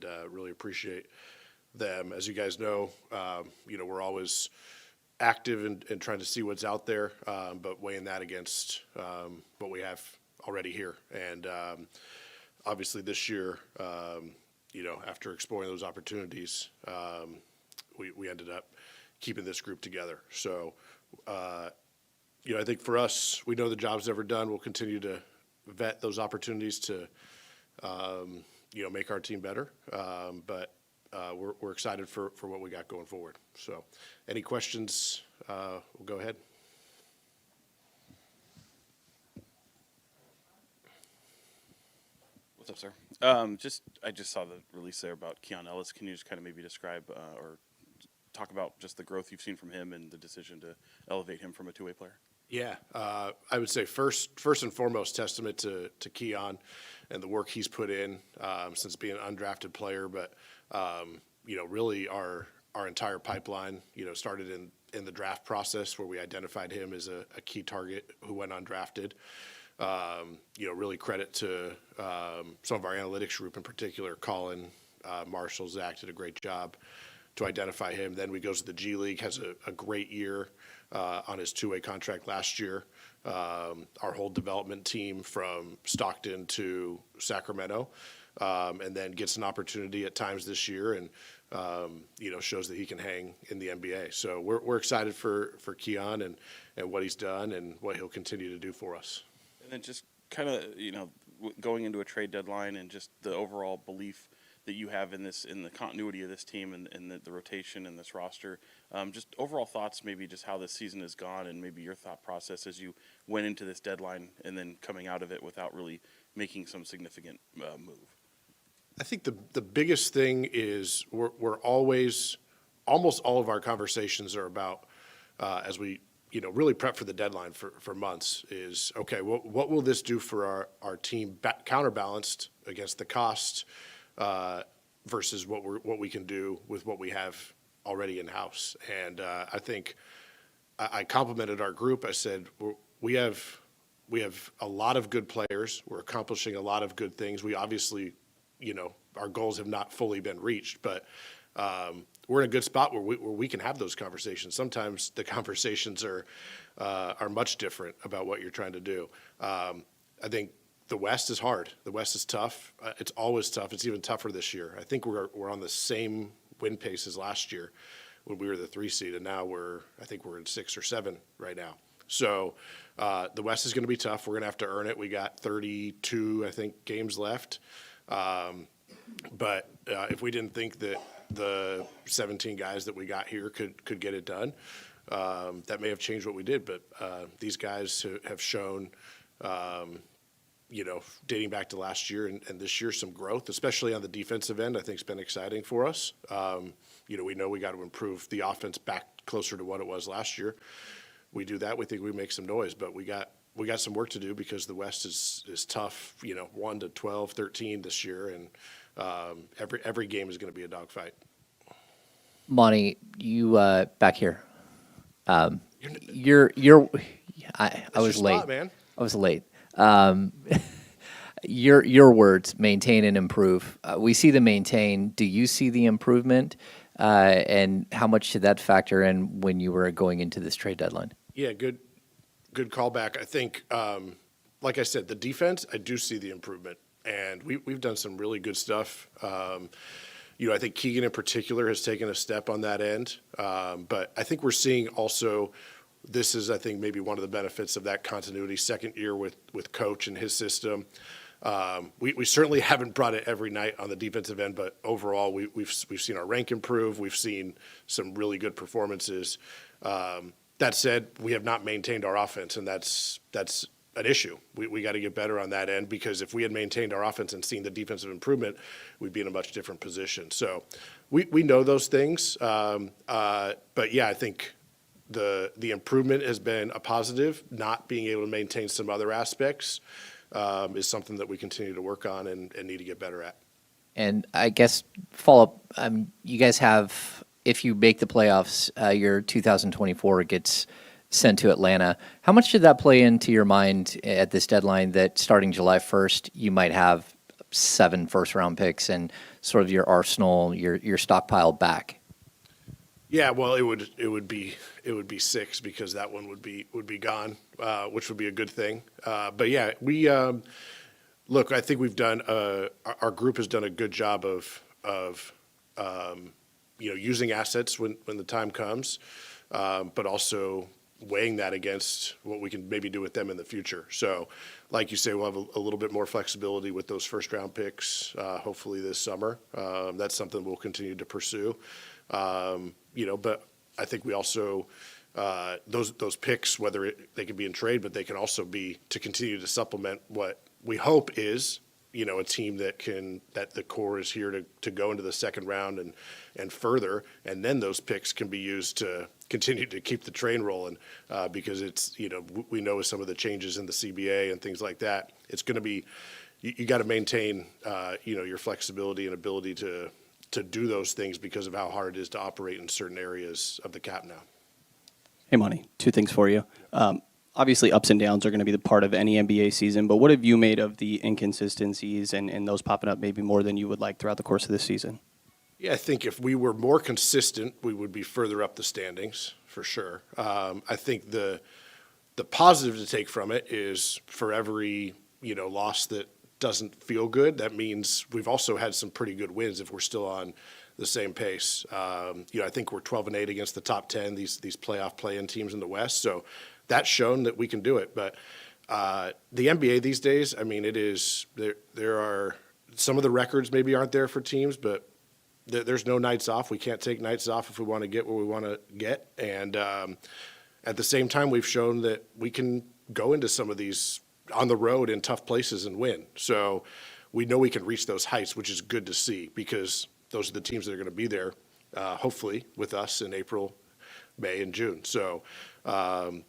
and really appreciate them. As you guys know, we're always active and trying to see what's out there, but weighing that against what we have already here. And obviously this year, after exploring those opportunities, we ended up keeping this group together. So, I think for us, we know the job's never done. We'll continue to vet those opportunities to, make our team better. But we're excited for what we got going forward. So any questions, we'll go ahead. What's up, sir? I just saw the release there about Keon Ellis. Can you just kind of maybe describe or talk about just the growth you've seen from him and the decision to elevate him from a two-way player? Yeah, I would say first and foremost, testament to Keon and the work he's put in since being an undrafted player. But really our entire pipeline, started in the draft process where we identified him as a key target who went undrafted. Really credit to some of our analytics group in particular. Colin, Marshall, Zach did a great job to identify him. Then we goes to the G League, has a great year on his two-way contract last year. Our whole development team from Stockton to Sacramento, and then gets an opportunity at times this year and, shows that he can hang in the NBA. So we're excited for Keon and what he's done and what he'll continue to do for us. And then just kind of, going into a trade deadline and just the overall belief that you have in the continuity of this team and the rotation and this roster. Just overall thoughts, maybe just how this season has gone and maybe your thought process as you went into this deadline and then coming out of it without really making some significant move. I think the biggest thing is we're always, almost all of our conversations are about, as we really prep for the deadline for months, is, okay, what will this do for our team counterbalanced against the cost versus what we can do with what we have already in-house. And I think I complimented our group. I said, we have a lot of good players. We're accomplishing a lot of good things. We obviously, our goals have not fully been reached, but we're in a good spot where we can have those conversations. Sometimes the conversations are much different about what you're trying to do. I think the West is hard. The West is tough. It's always tough. It's even tougher this year. I think we're on the same win pace as last year when we were the 3 seed, and now I think we're in 6 or 7 right now. So the West is going to be tough. We're going to have to earn it. We got 32, I think, games left. But if we didn't think that the 17 guys that we got here could get it done, that may have changed what we did. But these guys have shown, dating back to last year and this year, some growth, especially on the defensive end. I think it's been exciting for us. We know we got to improve the offense back closer to what it was last year. We do that, we think we make some noise, but we got some work to do because the West is tough, 1 to 12, 13 this year, and every game is going to be a dogfight. Monty, you back here. I was late. Spot, man. I was late. Your words, maintain and improve. We see the maintain. Do you see the improvement? And how much did that factor in when you were going into this trade deadline? Yeah, good callback. I think, like I said, the defense, I do see the improvement, and we've done some really good stuff. I think Keegan in particular has taken a step on that end, but I think we're seeing also. This is, I think, maybe one of the benefits of that continuity. Second year with Coach and his system. We certainly haven't brought it every night on the defensive end, but overall we've seen our rank improve. We've seen some really good performances. That said, we have not maintained our offense, and that's an issue. We got to get better on that end, because if we had maintained our offense and seen the defensive improvement, we'd be in a much different position. So we know those things, but yeah, I think the improvement has been a positive. Not being able to maintain some other aspects is something that we continue to work on and need to get better at. And I guess follow up, you guys have, if you make the playoffs, your 2024 gets sent to Atlanta. How much did that play into your mind at this deadline that starting July 1st, you might have 7 first-round picks and sort of your arsenal, your stockpile back? Yeah, well, it would be 6 because that one would be gone, which would be a good thing. But yeah, we look. I think we've done our group has done a good job of using assets when the time comes, but also weighing that against what we can maybe do with them in the future. So, like you say, we'll have a little bit more flexibility with those first round picks, hopefully this summer. That's something we'll continue to pursue. But I think we also those picks, whether they can be in trade, but they can also be to continue to supplement what we hope is a team that the core is here to go into the second round and further, and then those picks can be used to continue to keep the train rolling, because it's we know with some of the changes in the CBA and things like that, it's going to be you got to maintain your flexibility and ability to do those things because of how hard it is to operate in certain areas of the cap now. Hey, Monty, 2 things for you. Obviously, ups and downs are going to be the part of any NBA season, but what have you made of the inconsistencies and those popping up maybe more than you would like throughout the course of this season? Yeah, I think if we were more consistent, we would be further up the standings for sure. I think the positive to take from it is for every loss that doesn't feel good, that means we've also had some pretty good wins if we're still on the same pace. I think we're 12-8 against the top 10, these playoff play-in teams in the West. So that's shown that we can do it. But the NBA these days, I mean, it is there are some of the records maybe aren't there for teams, but there's no nights off. We can't take nights off if we want to get where we want to get. And at the same time, we've shown that we can go into some of these on the road in tough places and win. So we know we can reach those heights, which is good to see because those are the teams that are going to be there, hopefully, with us in April, May, and June. So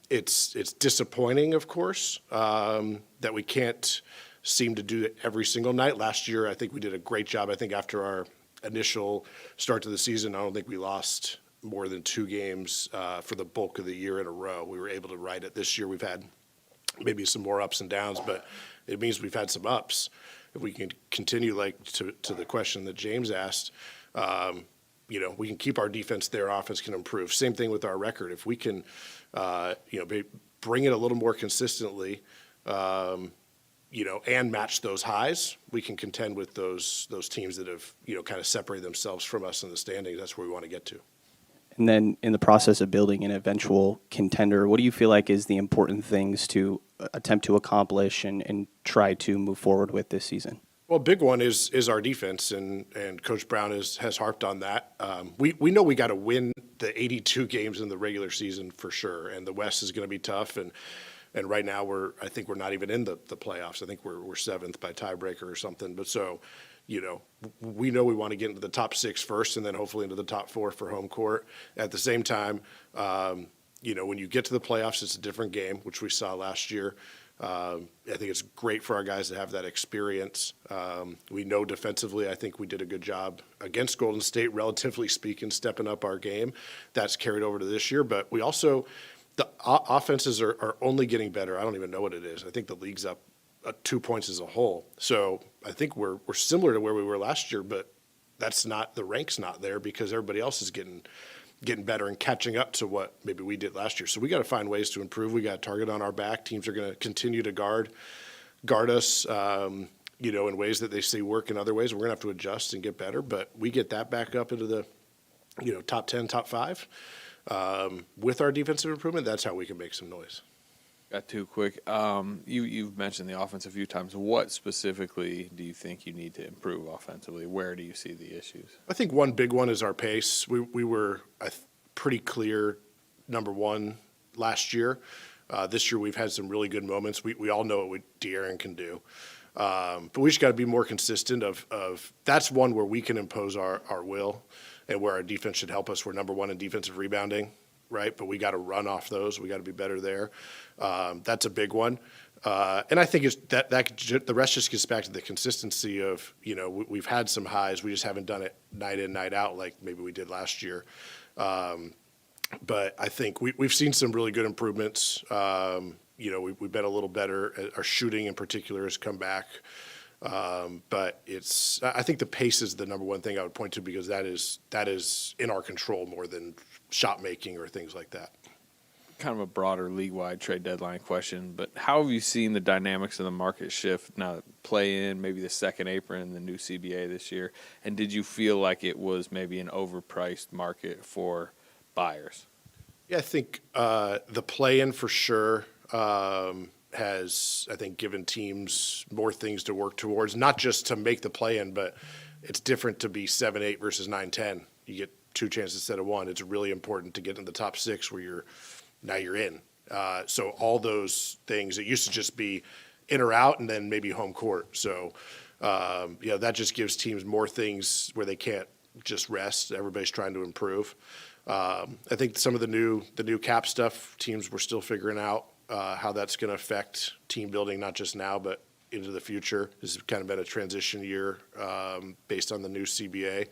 it's disappointing, of course, that we can't seem to do it every single night. Last year, I think we did a great job. I think after our initial start to the season, I don't think we lost more than 2 games for the bulk of the year in a row. We were able to ride it. This year, we've had maybe some more ups and downs, but it means we've had some ups. If we can continue, like to the question that James asked, we can keep our defense there, offense can improve. Same thing with our record. If we can, bring it a little more consistently, and match those highs, we can contend with those teams that have, kind of separated themselves from us in the standings. That's where we want to get to. And then in the process of building an eventual contender, what do you feel like is the important things to attempt to accomplish and try to move forward with this season? Well, big one is our defense, and Coach Brown has harped on that. We know we got to win the 82 games in the regular season for sure, and the West is going to be tough. And right now I think we're not even in the playoffs. I think we're 7th by tiebreaker or something. But so, we know we want to get into the top 6 first, and then hopefully into the top 4 for home court. At the same time, when you get to the playoffs, it's a different game, which we saw last year. I think it's great for our guys to have that experience. We know defensively, I think we did a good job against Golden State, relatively speaking, stepping up our game. That's carried over to this year. But we also, the offenses are only getting better. I don't even know what it is. I think the league's up 2 points as a whole. So I think we're similar to where we were last year, but the rank's not there because everybody else is getting better and catching up to what maybe we did last year. So we got to find ways to improve. We got a target on our back. Teams are going to continue to guard us, in ways that they see work in other ways. We're going to have to adjust and get better, but we get that back up into the, top 10, top 5. With our defensive improvement, that's how we can make some noise. Got 2 quick. You've mentioned the offense a few times. What specifically do you think you need to improve offensively? Where do you see the issues? I think one big one is our pace. We were pretty clear number 1 last year. This year we've had some really good moments. We all know what De'Aaron can do. But we just got to be more consistent of that's one where we can impose our will and where our defense should help us. We're number 1 in defensive rebounding, right? But we got to run off those. We got to be better there. That's a big one. And I think it's that the rest just gets back to the consistency of, we've had some highs. We just haven't done it night in, night out like maybe we did last year. But I think we've seen some really good improvements. We've been a little better. Our shooting in particular has come back. But I think the pace is the number one thing I would point to because that is in our control more than shot making or things like that. Kind of a broader league-wide trade deadline question, but how have you seen the dynamics of the market shift now that play in, maybe the second apron, the new CBA this year? And did you feel like it was maybe an overpriced market for buyers? Yeah, I think the play-in for sure has, I think, given teams more things to work towards, not just to make the play-in, but it's different to be 7-8 versus 9-10. You get two chances instead of one. It's really important to get in the top six where now you're in. So all those things, it used to just be in or out and then maybe home court. So, that just gives teams more things where they can't just rest. Everybody's trying to improve. I think some of the new cap stuff, teams were still figuring out how that's going to affect team building, not just now, but into the future. This has kind of been a transition year based on the new CBA.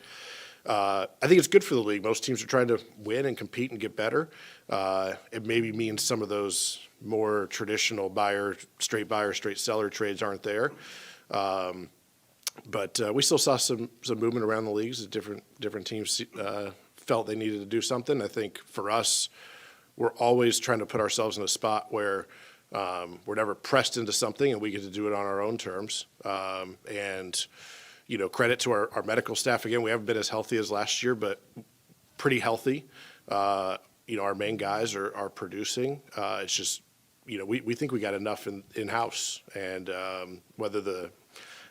I think it's good for the league. Most teams are trying to win and compete and get better. It maybe means some of those more traditional straight seller trades aren't there. But we still saw some movement around the leagues. Different teams felt they needed to do something. I think for us, we're always trying to put ourselves in a spot where we're never pressed into something and we get to do it on our own terms. And credit to our medical staff. Again, we haven't been as healthy as last year, but pretty healthy. Our main guys are producing. It's just, we think we got enough in-house. And whether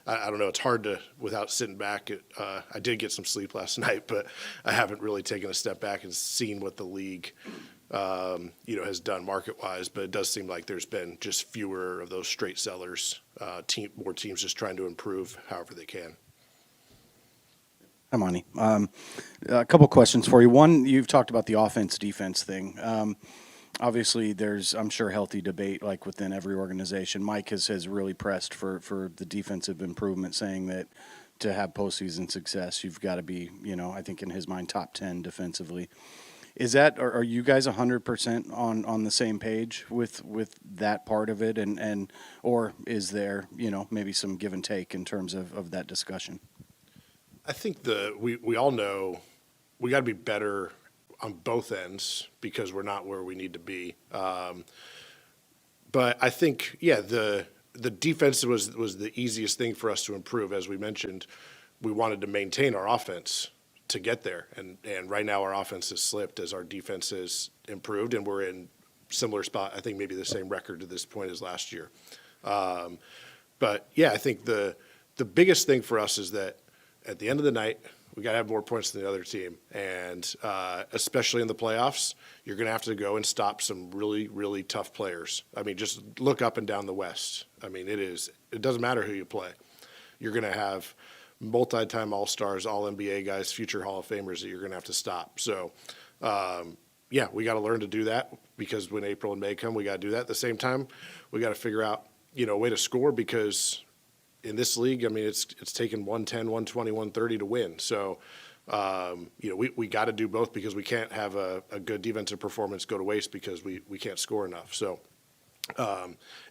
I don't know, it's hard to, without sitting back, I did get some sleep last night, but I haven't really taken a step back and seen what the league has done market-wise, but it does seem like there's been just fewer of those straight sellers, more teams just trying to improve however they can. Hi, Monty. A couple questions for you. One, you've talked about the offense-defense thing. Obviously, there's, I'm sure, healthy debate like within every organization. Mike has really pressed for the defensive improvement, saying that to have postseason success, you've got to be, I think in his mind, top 10 defensively. Is that, are you guys 100% on the same page with that part of it, and or is there maybe some give and take in terms of that discussion? I think we all know we got to be better on both ends because we're not where we need to be. But I think the defense was the easiest thing for us to improve. As we mentioned, we wanted to maintain our offense to get there, and right now our offense has slipped as our defense has improved, and we're in similar spot. I think maybe the same record to this point as last year. But I think the biggest thing for us is that at the end of the night, we got to have more points than the other team, and especially in the playoffs, you're going to have to go and stop some really, really tough players. I mean, just look up and down the West. I mean, it doesn't matter who you play. You're going to have multi-time All-Stars, All-NBA guys, future Hall of Famers that you're going to have to stop. So, we got to learn to do that because when April and May come, we got to do that. At the same time, we got to figure out, a way to score because in this league, I mean, it's taken 110, 120, 130 to win. So, we got to do both because we can't have a good defensive performance go to waste because we can't score enough. So,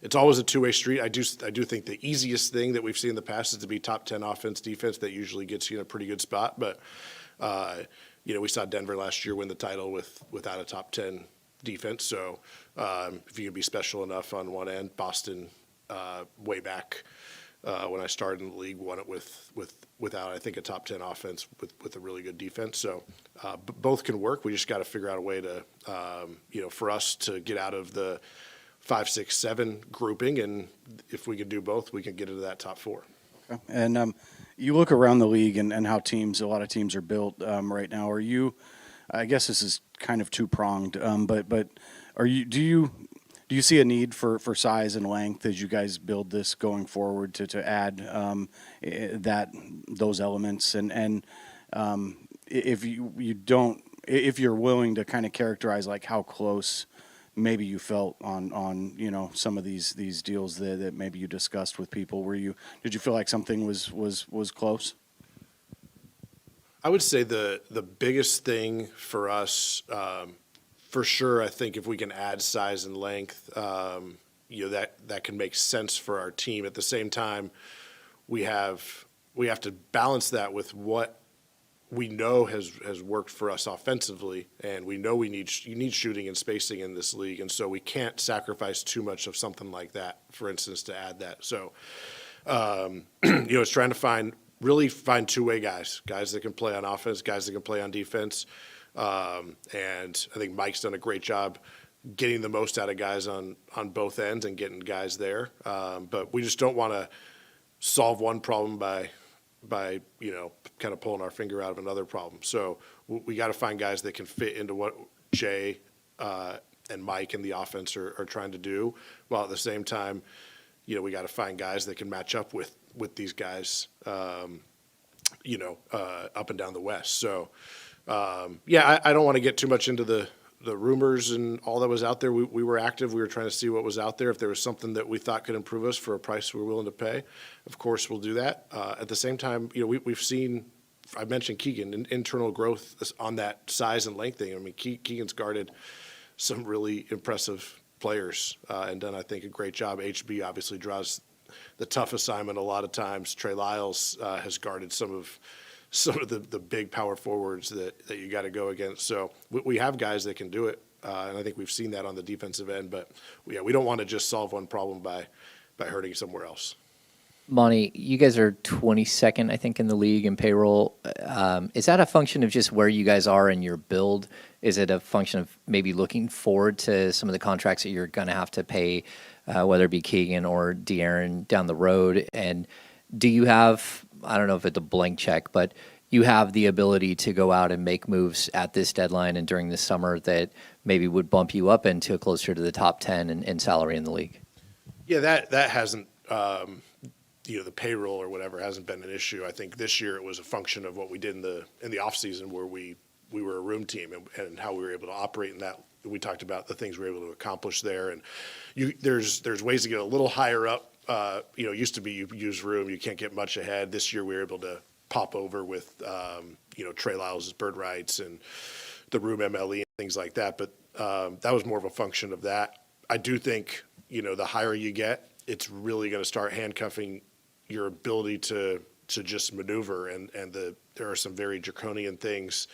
it's always a two-way street. I do think the easiest thing that we've seen in the past is to be top 10 offense defense. That usually gets you in a pretty good spot. But, we saw Denver last year win the title without a top 10 defense. So, if you can be special enough on one end, Boston way back when I started in the league won it without, I think, a top 10 offense with a really good defense. So both can work. We just got to figure out a way to, for us to get out of the 5, 6, 7 grouping, and if we can do both, we can get into that top 4. Okay. And you look around the league and how a lot of teams are built right now. Are you? I guess this is kind of two-pronged, but do you see a need for size and length as you guys build this going forward to add those elements? And if you don't, if you're willing to kind of characterize like how close maybe you felt on some of these deals that maybe you discussed with people, did you feel like something was close? I would say the biggest thing for us, for sure, I think if we can add size and length, that can make sense for our team. At the same time, we have to balance that with what we know has worked for us offensively, and we know you need shooting and spacing in this league, and so we can't sacrifice too much of something like that, for instance, to add that. So, it's trying to really find two-way guys that can play on offense, guys that can play on defense, and I think Mike's done a great job getting the most out of guys on both ends and getting guys there. But we just don't want to solve one problem by kind of pulling our finger out of another problem. So we got to find guys that can fit into what Jay and Mike and the offense are trying to do, while at the same time, we got to find guys that can match up with these guys, up and down the West. So, I don't want to get too much into the rumors and all that was out there. We were active. We were trying to see what was out there. If there was something that we thought could improve us for a price we were willing to pay, of course we'll do that. At the same time, we've seen, I mentioned Keegan, internal growth on that size and length thing. I mean, Keegan's guarded some really impressive players and done, I think, a great job. HB obviously draws the tough assignment a lot of times. Trey Lyles has guarded some of the big power forwards that you got to go against. So we have guys that can do it, and I think we've seen that on the defensive end. But we don't want to just solve one problem by hurting somewhere else. Monty, you guys are 22nd, I think, in the league in payroll. Is that a function of just where you guys are in your build? Is it a function of maybe looking forward to some of the contracts that you're going to have to pay, whether it be Keegan or De'Aaron down the road? And do you have, I don't know if it's a blank check, but you have the ability to go out and make moves at this deadline and during the summer that maybe would bump you up into closer to the top 10 in salary in the league? Yeah, that hasn't, the payroll or whatever hasn't been an issue. I think this year it was a function of what we did in the off season, where we were a room team and how we were able to operate in that. We talked about the things we were able to accomplish there, and there's ways to get a little higher up. Used to be you use room, you can't get much ahead. This year we were able to pop over with, Trey Lyles' bird rights and the room MLE and things like that. But that was more of a function of that. I do think, the higher you get, it's really going to start handcuffing your ability to just maneuver. And there are some very draconian things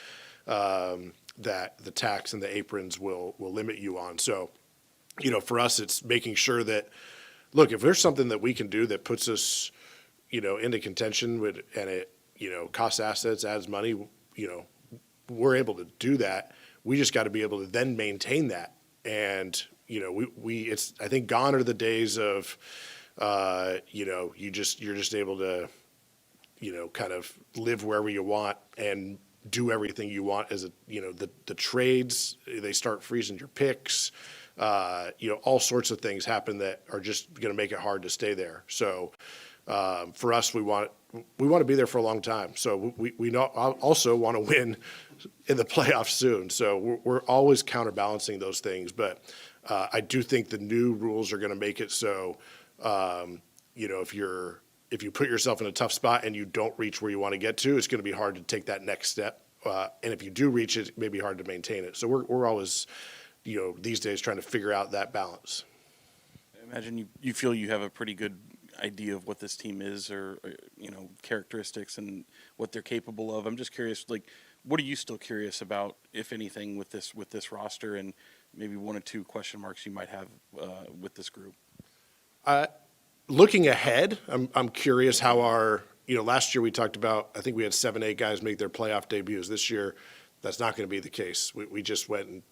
that the tax and the aprons will limit you on. So, for us, it's making sure that, look, if there's something that we can do that puts us, into contention and it, costs assets, adds money, we're able to do that. We just got to be able to then maintain that. And, it's, I think, gone are the days of, you're just able to, kind of live wherever you want and do everything you want as the trades, they start freezing your picks. All sorts of things happen that are just going to make it hard to stay there. So for us, we want to be there for a long time. So we also want to win in the playoffs soon. So we're always counterbalancing those things. But I do think the new rules are going to make it so, if you put yourself in a tough spot and you don't reach where you want to get to, it's going to be hard to take that next step. And if you do reach it, it may be hard to maintain it. So we're always, these days trying to figure out that balance. I imagine you feel you have a pretty good idea of what this team is, or characteristics and what they're capable of. I'm just curious, what are you still curious about, if anything, with this roster, and maybe one or two question marks you might have with this group? Looking ahead, I'm curious how our, last year we talked about, I think we had 7-8 guys make their playoff debuts. This year, that's not going to be the case. We just went and,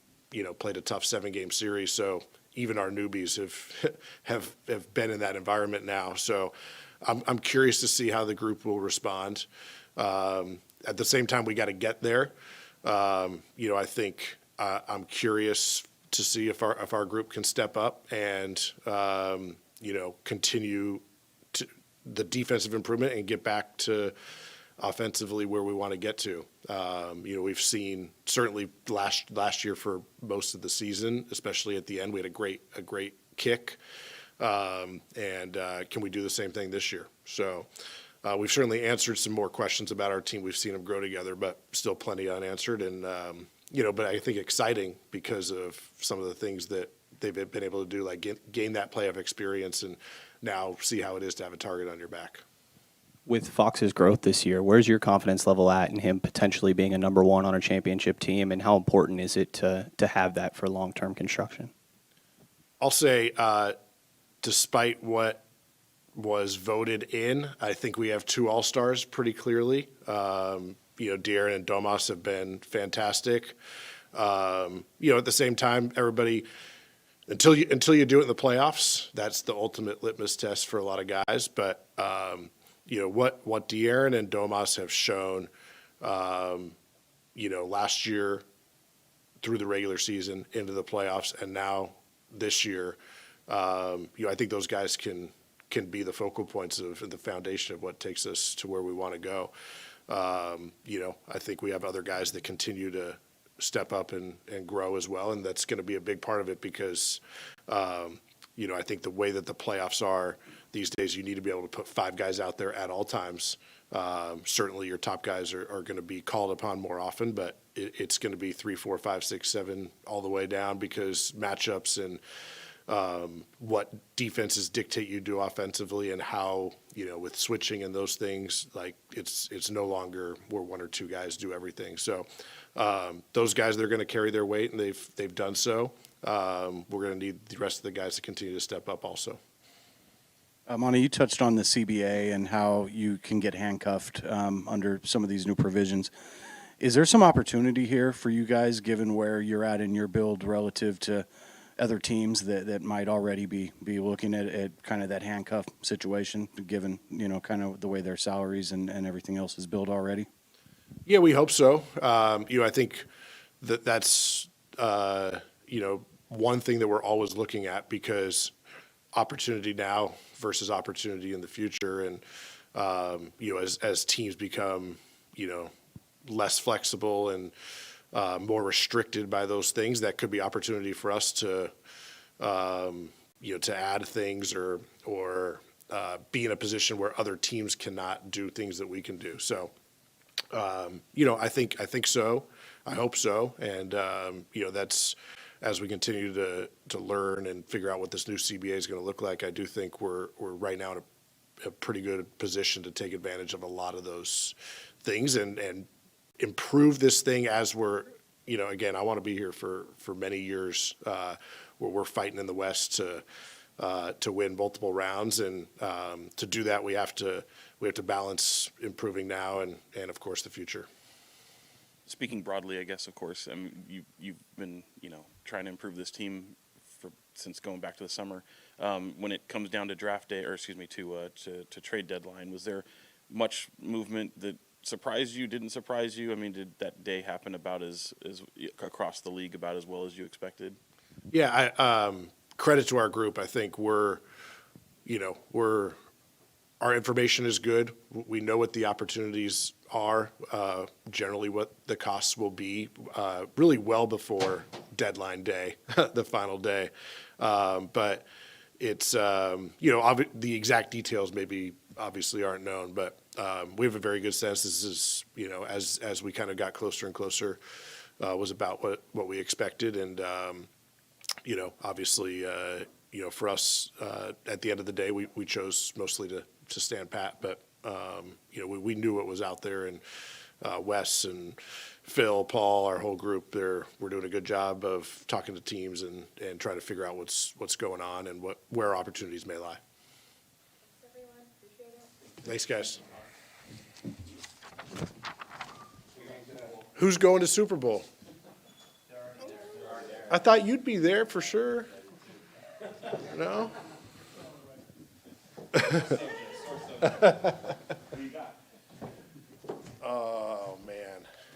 played a tough 7-game series. So even our newbies have been in that environment now. So I'm curious to see how the group will respond. At the same time, we got to get there. I think I'm curious to see if our group can step up and, continue to the defensive improvement and get back to offensively where we want to get to. We've seen certainly last year for most of the season, especially at the end, we had a great kick. And can we do the same thing this year? So we've certainly answered some more questions about our team. We've seen them grow together, but still plenty unanswered. And, but I think exciting because of some of the things that they've been able to do, like gain that playoff experience and now see how it is to have a target on your back. With Fox's growth this year, where's your confidence level at in him potentially being a number one on a championship team, and how important is it to have that for long-term construction? I'll say, despite what was voted in, I think we have two All-Stars pretty clearly. De'Aaron and Domas have been fantastic. At the same time, everybody, until you do it in the playoffs, that's the ultimate litmus test for a lot of guys. But what De'Aaron and Domas have shown, last year through the regular season into the playoffs, and now this year, I think those guys can be the focal points of the foundation of what takes us to where we want to go. I think we have other guys that continue to step up and grow as well, and that's going to be a big part of it because, I think the way that the playoffs are these days, you need to be able to put five guys out there at all times. Certainly your top guys are going to be called upon more often, but it's going to be 3, 4, 5, 6, 7 all the way down because matchups and what defenses dictate you do offensively and how, with switching and those things, like it's no longer where one or two guys do everything. So those guys, they're going to carry their weight, and they've done so. We're going to need the rest of the guys to continue to step up also. Monty, you touched on the CBA and how you can get handcuffed under some of these new provisions. Is there some opportunity here for you guys, given where you're at in your build relative to other teams that might already be looking at kind of that handcuff situation, given, kind of the way their salaries and everything else is built already? Yeah, we hope so. I think that's one thing that we're always looking at because opportunity now versus opportunity in the future. And, as teams become, less flexible and more restricted by those things, that could be opportunity for us to, to add things or be in a position where other teams cannot do things that we can do. So, I think so. I hope so. And, that's as we continue to learn and figure out what this new CBA is going to look like. I do think we're right now in a pretty good position to take advantage of a lot of those things and improve this thing as we're, again, I want to be here for many years where we're fighting in the West to win multiple rounds. And to do that, we have to balance improving now and of course, the future. Speaking broadly, I guess, of course, I mean, you've been, trying to improve this team since going back to the summer. When it comes down to draft day, to trade deadline, was there much movement that surprised you, didn't surprise you? I mean, did that day happen about as across the league about as well as you expected? Yeah, credit to our group. I think our information is good. We know what the opportunities are, generally what the costs will be, really well before deadline day, the final day. But it's, the exact details maybe obviously aren't known, but we have a very good sense. This is, as we kind of got closer and closer, was about what we expected. And, obviously, for us, at the end of the day, we chose mostly to stand pat, but we knew what was out there, and Wes and Phil, Paul, our whole group, we're doing a good job of talking to teams and trying to figure out what's going on and where opportunities may lie. Thanks, everyone. Appreciate it. Thanks, guys. Who's going to Super Bowl? I thought you'd be there for sure. No?